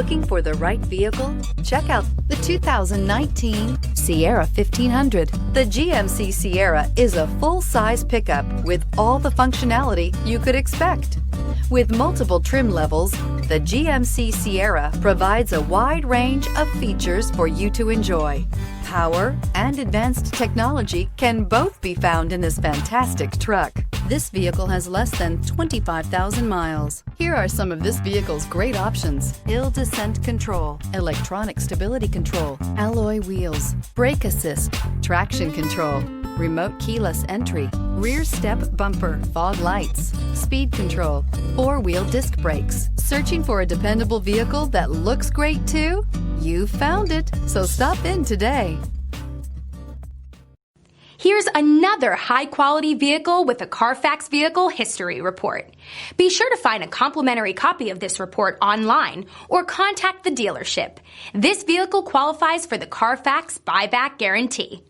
Looking for the right vehicle? Check out the 2019 Sierra 1500. The GMC Sierra is a full-size pickup with all the functionality you could expect. With multiple trim levels, the GMC Sierra provides a wide range of features for you to enjoy. Power and advanced technology can both be found in this fantastic truck. This vehicle has less than 25,000 miles. Here are some of this vehicle's great options: hill descent control, electronic stability control, alloy wheels, brake assist, traction control, remote keyless entry, rear step bumper, fog lights, speed control, four-wheel disc brakes. Searching for a dependable vehicle that looks great too? You found it, so stop in today. Here's another high-quality vehicle with a Carfax Vehicle History Report. Be sure to find a complimentary copy of this report online or contact the dealership. This vehicle qualifies for the Carfax Buyback Guarantee.